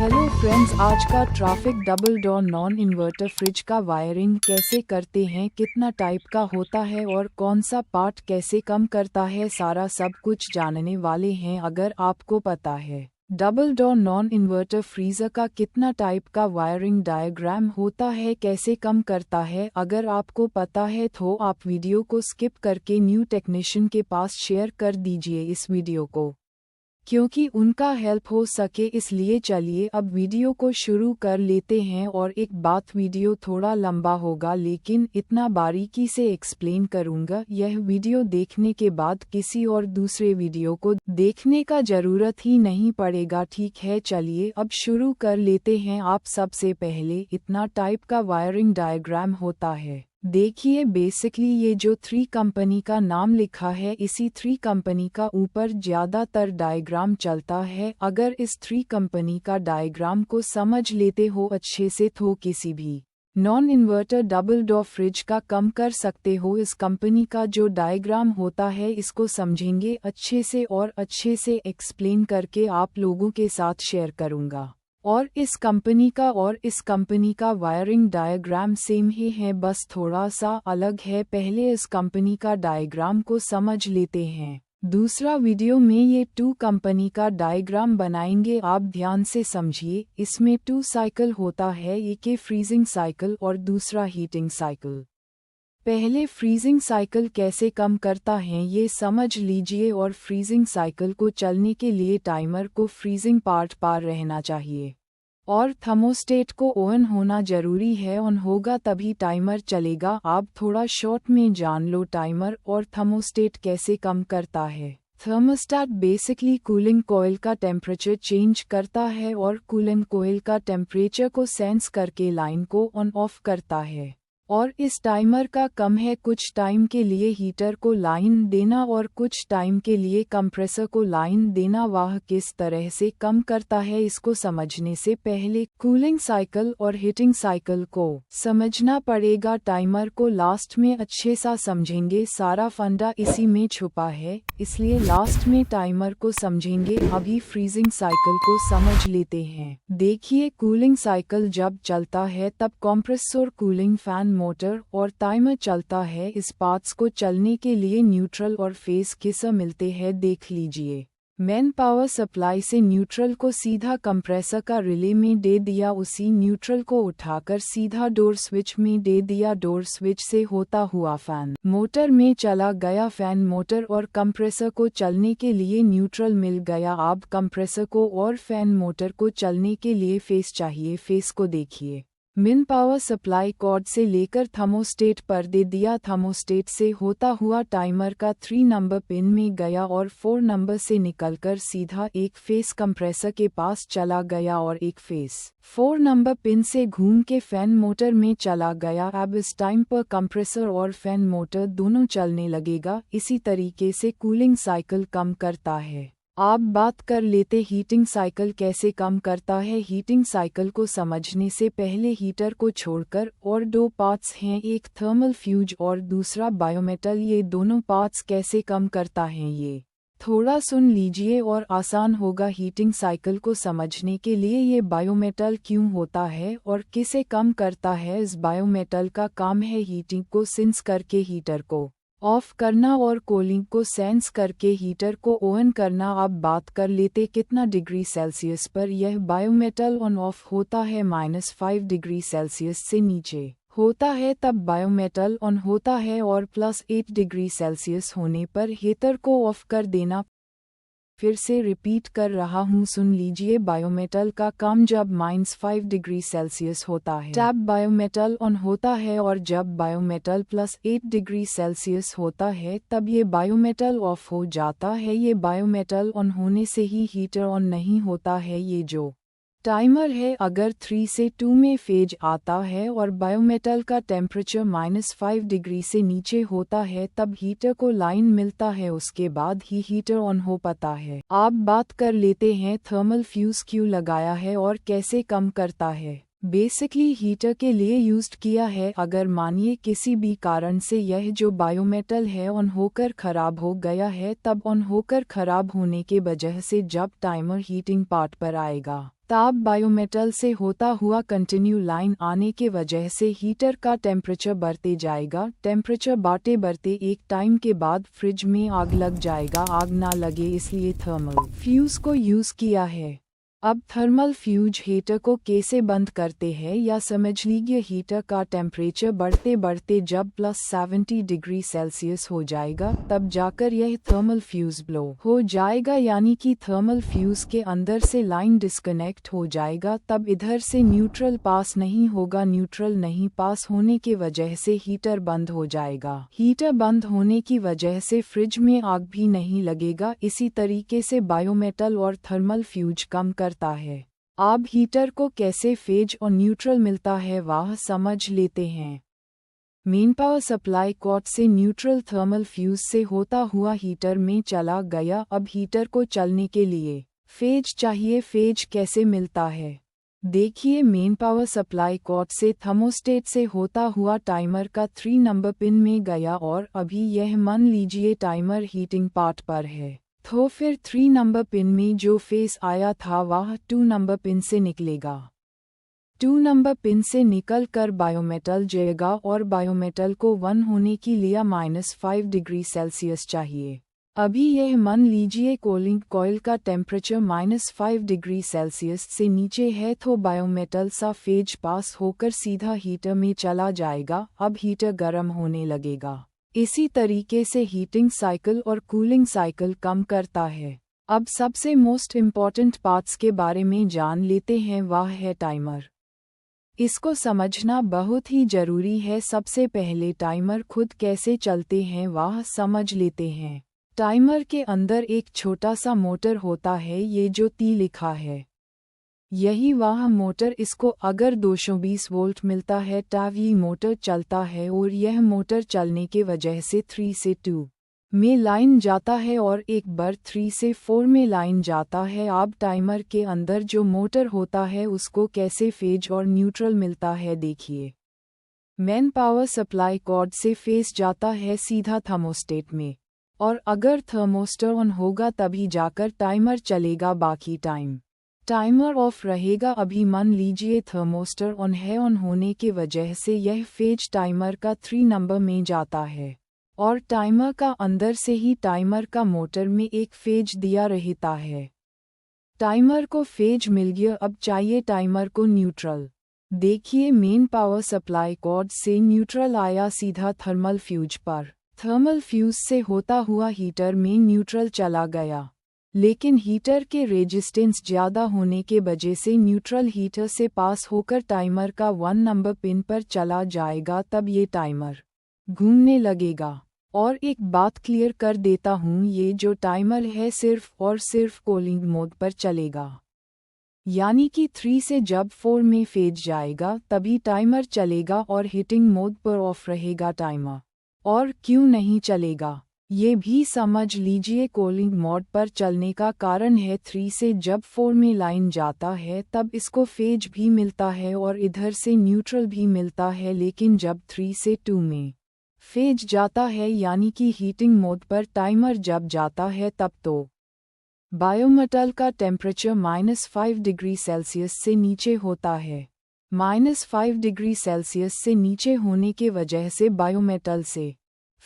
Hello friends, आज का traffic double door non inverter fridge का वायरिंग कैसे करते हैं, कितना टाइप का होता है और कौन सा पार्ट कैसे कम करता है, सारा सब कुछ जानने वाले हैं। अगर आपको पता है double door non inverter freezer का कितना टाइप का वायरिंग डायग्राम होता है, कैसे कम करता है, अगर आपको पता है तो आप वीडियो को स्किप करके न्यू टेक्नीशियन के पास शेयर कर दीजिए इस वीडियो को, क्योंकि उनका हेल्प हो सके। इसलिए चलिए अब वीडियो को शुरू कर लेते हैं। और एक बात, वीडियो थोड़ा लंबा होगा लेकिन इतना बारीकी से एक्सप्लेन करूंगा, यह वीडियो देखने के बाद किसी और दूसरे वीडियो को देखने का जरूरत ही नहीं पड़ेगा, ठीक है। चलिए अब शुरू कर लेते हैं। आप सबसे पहले इतना टाइप का वायरिंग डायग्राम होता है, देखिए बेसिकली ये जो 3 कंपनी का नाम लिखा है, इसी 3 कंपनी का ऊपर ज़्यादातर डायग्राम चलता है। अगर इस 3 कंपनी का डायग्राम को समझ लेते हो अच्छे से तो किसी भी non inverter double door fridge का कम कर सकते हो। इस कंपनी का जो डायग्राम होता है इसको समझेंगे अच्छे से और अच्छे से एक्सप्लेन करके आप लोगों के साथ शेयर करूँगा। और इस कंपनी का वायरिंग डायग्राम सेम ही है, बस थोड़ा सा अलग है। पहले इस कंपनी का डायग्राम को समझ लेते हैं, दूसरा वीडियो में ये 2 कंपनी का डायग्राम बनाएंगे। आप ध्यान से समझिए, इसमें 2 साइकिल होता है, एक फ्रीजिंग साइकिल और दूसरा हीटिंग साइकिल। पहले फ्रीजिंग साइकिल कैसे कम करता है ये समझ लीजिए। और फ्रीजिंग साइकिल को चलने के लिए टाइमर को फ्रीजिंग पार्ट पार रहना चाहिए और थर्मोस्टेट को ऑन होना जरूरी है, ऑन होगा तभी टाइमर चलेगा। आप थोड़ा शॉर्ट में जान लो, टाइमर और थर्मोस्टेट कैसे कम करता है। थर्मोस्टेट बेसिकली कूलिंग कॉइल का टेम्परेचर चेंज करता है और कूलिंग कॉइल का टेम्परेचर को सेंस करके लाइन को ऑन ऑफ करता है। और इस टाइमर का काम है कुछ टाइम के लिए हीटर को लाइन देना और कुछ टाइम के लिए कंप्रेसर को लाइन देना। वह किस तरह से कम करता है इसको समझने से पहले कूलिंग साइकिल और हीटिंग साइकिल को समझना पड़ेगा। टाइमर को लास्ट में अच्छे सा समझेंगे, सारा फंडा इसी में छुपा है, इसलिए लास्ट में टाइमर को समझेंगे। अभी फ्रीजिंग साइकिल को समझ लेते हैं। देखिए, कूलिंग साइकिल जब चलता है तब कंप्रेसर, कूलिंग फैन, मोटर और टाइमर चलता है। इस पार्ट्स को चलने के लिए न्यूट्रल और फेस किस मिलते हैं, देख लीजिए। मेन पावर सप्लाई से न्यूट्रल को सीधा कंप्रेसर का रिले में दे दिया, उसी न्यूट्रल को उठाकर सीधा डोर स्विच में दे दिया, डोर स्विच से होता हुआ फैन मोटर में चला गया। फैन मोटर और कंप्रेसर को चलने के लिए न्यूट्रल मिल गया। अब कंप्रेसर को और फैन मोटर को चलने के लिए फेस चाहिए, फेस को देखिए। मेन पावर सप्लाई कॉर्ड से लेकर थर्मोस्टेट पर दे दिया, थर्मोस्टेट से होता हुआ टाइमर का 3 नंबर पिन में गया और 4 नंबर से निकलकर सीधा एक फेस कंप्रेसर के पास चला गया और एक फेस 4 नंबर पिन से घूम के फैन मोटर में चला गया। अब इस टाइम पर कंप्रेसर और फैन मोटर दोनों चलने लगेगा। इसी तरीके से कूलिंग साइकिल कम करता है। आप बात कर लेते हीटिंग साइकिल कैसे कम करता है। हीटिंग साइकिल को समझने से पहले हीटर को छोड़कर और 2 पार्ट्स हैं, एक थर्मल फ्यूज और दूसरा बायोमेटल। ये दोनों पार्ट्स कैसे कम करता है ये थोड़ा सुन लीजिए और आसान होगा हीटिंग साइकिल को समझने के लिए। ये बायोमेटल क्यों होता है और किसे कम करता है। इस बायोमेटल का काम है हीटिंग को सेंस करके हीटर को ऑफ करना और कूलिंग को सेंस करके हीटर को ऑन करना। अब बात कर लेते कितना डिग्री सेल्सियस पर यह बायोमेटल ऑन ऑफ होता है। -5 डिग्री सेल्सियस से नीचे होता है तब बायोमेटल ऑन होता है और +8 डिग्री सेल्सियस होने पर हीटर को ऑफ कर देना। फिर से रिपीट कर रहा हूँ, सुन लीजिए। बायोमेटल का काम जब -5 डिग्री सेल्सियस होता है तब बायोमेटल ऑन होता है और जब बायोमेटल +8 डिग्री सेल्सियस होता है तब ये बायोमेटल ऑफ हो जाता है। ये बायोमेटल ऑन होने से ही हीटर ऑन नहीं होता है। ये जो टाइमर है, अगर 3 से 2 में फेज आता है और बायोमेटल का टेम्परेचर -5 डिग्री से नीचे होता है तब हीटर को लाइन मिलता है, उसके बाद ही हीटर ऑन हो पाता है। आप बात कर लेते हैं थर्मल फ्यूज क्यों लगाया है और कैसे कम करता है। बेसिकली हीटर के लिए यूज्ड किया है। अगर मानिए किसी भी कारण से यह जो बायोमेटल है ऑन होकर खराब हो गया है, तब ऑन होकर खराब होने के वजह से जब टाइमर हीटिंग पार्ट पर आएगा ताप बायोमेटल से होता हुआ कंटिन्यू लाइन आने के वजह से हीटर का टेम्परेचर बढ़ते जाएगा। टेम्परेचर बढ़ते एक टाइम के बाद फ्रिज में आग लग जाएगा। आग ना लगे इसलिए थर्मल फ्यूज को यूज़ किया है। अब थर्मल फ्यूज हीटर को कैसे बंद करते हैं या समझ लीजिए। हीटर का टेम्परेचर बढ़ते जब +70 डिग्री सेल्सियस हो जाएगा तब जाकर यह थर्मल फ्यूज ब्लो हो जाएगा, यानी कि थर्मल फ्यूज के अंदर से लाइन डिस्कनेक्ट हो जाएगा। तब इधर से न्यूट्रल पास नहीं होगा। न्यूट्रल नहीं पास होने की वजह से हीटर बंद हो जाएगा। हीटर बंद होने की वजह से फ्रिज में आग भी नहीं लगेगा। इसी तरीके से बायोमेटल और थर्मल फ्यूज कम करता है। अब हीटर को कैसे फेज और न्यूट्रल मिलता है वह समझ लेते हैं। मेन पावर सप्लाई कॉर्ड से न्यूट्रल थर्मल फ्यूज से होता हुआ हीटर में चला गया। अब हीटर को चलने के लिए फेज चाहिए। फेज कैसे मिलता है देखिए। मेन पावर सप्लाई कॉर्ड से थर्मोस्टेट से होता हुआ टाइमर का 3 नंबर पिन में गया और अभी यह मान लीजिए टाइमर हीटिंग पार्ट पर है, तो फिर 3 नंबर पिन में जो फेस आया था वह 2 नंबर पिन से निकलेगा। 2 नंबर पिन से निकल कर बायोमेटल जलेगा और बायोमेटल को 1 होने के लिए -5 डिग्री सेल्सियस चाहिए। अभी यह मान लीजिए कूलिंग कॉइल का टेम्परेचर -5 डिग्री सेल्सियस से नीचे है, तो बायोमेटल सा फेज पास होकर सीधा हीटर में चला जाएगा। अब हीटर गर्म होने लगेगा। इसी तरीके से हीटिंग साइकिल और कूलिंग साइकिल कम करता है। अब सबसे मोस्ट इम्पॉर्टेंट पार्ट्स के बारे में जान लेते हैं, वह है टाइमर। इसको समझना बहुत ही जरूरी है। सबसे पहले टाइमर खुद कैसे चलते हैं वह समझ लेते हैं। टाइमर के अंदर एक छोटा सा मोटर होता है, ये जो T लिखा है यही वह मोटर। इसको अगर 220 वोल्ट मिलता है तब ये मोटर चलता है और यह मोटर चलने के वजह से 3 से 2 में लाइन जाता है और एक बार 3 से 4 में लाइन जाता है। अब टाइमर के अंदर जो मोटर होता है उसको कैसे फेज और न्यूट्रल मिलता है देखिए। मेन पावर सप्लाई कॉर्ड से फेज जाता है सीधा थर्मोस्टेट में और अगर थर्मोस्टर ऑन होगा तभी जाकर टाइमर चलेगा। बाकी टाइमर ऑफ रहेगा। अभी मान लीजिए थर्मोस्टर ऑन है, ऑन होने के वजह से यह फेज टाइमर का 3 नंबर में जाता है और टाइमर का अंदर से ही टाइमर का मोटर में एक फेज दिया रहता है। टाइमर को फेज मिल गया। अब चाहिए टाइमर को न्यूट्रल। देखिए मेन पावर सप्लाई कॉर्ड से न्यूट्रल आया सीधा थर्मल फ्यूज पर। थर्मल फ्यूज से होता हुआ हीटर में न्यूट्रल चला गया, लेकिन हीटर के रेजिस्टेंस ज़्यादा होने के वजह से न्यूट्रल हीटर से पास होकर टाइमर का 1 नंबर पिन पर चला जाएगा। तब ये टाइमर घूमने लगेगा। और एक बात क्लियर कर देता हूँ, ये जो टाइमर है सिर्फ और सिर्फ कूलिंग मोड पर चलेगा, यानी कि 3 से जब 4 में फेज जाएगा तभी टाइमर चलेगा और हीटिंग मोड पर ऑफ रहेगा टाइमर। और क्यों नहीं चलेगा ये भी समझ लीजिए। कूलिंग मोड पर चलने का कारण है 3 से जब 4 में लाइन जाता है तब इसको फेज भी मिलता है और इधर से न्यूट्रल भी मिलता है, लेकिन जब 3 से 2 में फेज जाता है यानी कि हीटिंग मोड पर टाइमर जब जाता है तब तो बायोमेटल का टेम्परेचर -5 डिग्री सेल्सियस से नीचे होता है। -5 डिग्री सेल्सियस से नीचे होने के वजह से बायोमेटल से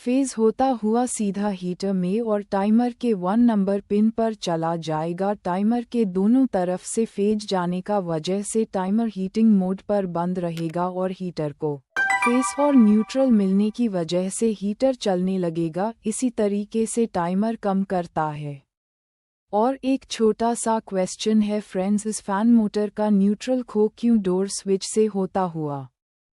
फेज होता हुआ सीधा हीटर में और टाइमर के 1 नंबर पिन पर चला जाएगा। टाइमर के दोनों तरफ से फेज जाने का वजह से टाइमर हीटिंग मोड पर बंद रहेगा और हीटर को फेस और न्यूट्रल मिलने की वजह से हीटर चलने लगेगा। इसी तरीके से टाइमर कम करता है। और एक छोटा सा क्वेश्चन है फ्रेंड्स, इस फैन मोटर का न्यूट्रल खो क्यों डोर स्विच से होता हुआ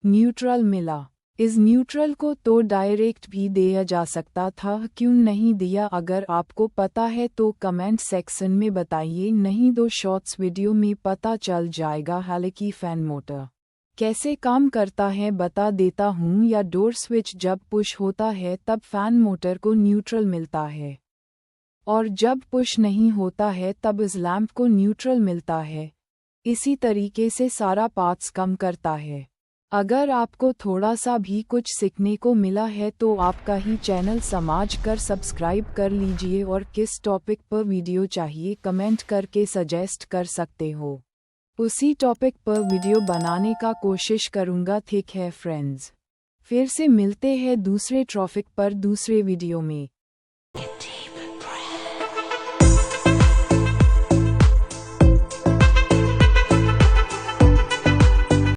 न्यूट्रल मिला? इस न्यूट्रल को तो डायरेक्ट भी दिया जा सकता था, क्यों नहीं दिया? अगर आपको पता है तो कमेंट सेक्शन में बताइए, नहीं तो शॉर्ट्स वीडियो में पता चल जाएगा। हालांकि फैन मोटर कैसे काम करता है बता देता हूँ। या डोर स्विच जब पुश होता है तब फैन मोटर को न्यूट्रल मिलता है और जब पुश नहीं होता है तब इस लैंप को न्यूट्रल मिलता है। इसी तरीके से सारा पार्ट्स कम करता है। अगर आपको थोड़ा सा भी कुछ सीखने को मिला है तो आपका ही चैनल समझ कर सब्सक्राइब कर लीजिए और किस टॉपिक पर वीडियो चाहिए कमेंट करके सजेस्ट कर सकते हो। उसी टॉपिक पर वीडियो बनाने का कोशिश करूँगा। ठीक है फ्रेंड्स, फिर से मिलते हैं दूसरे टॉपिक पर दूसरे वीडियो में।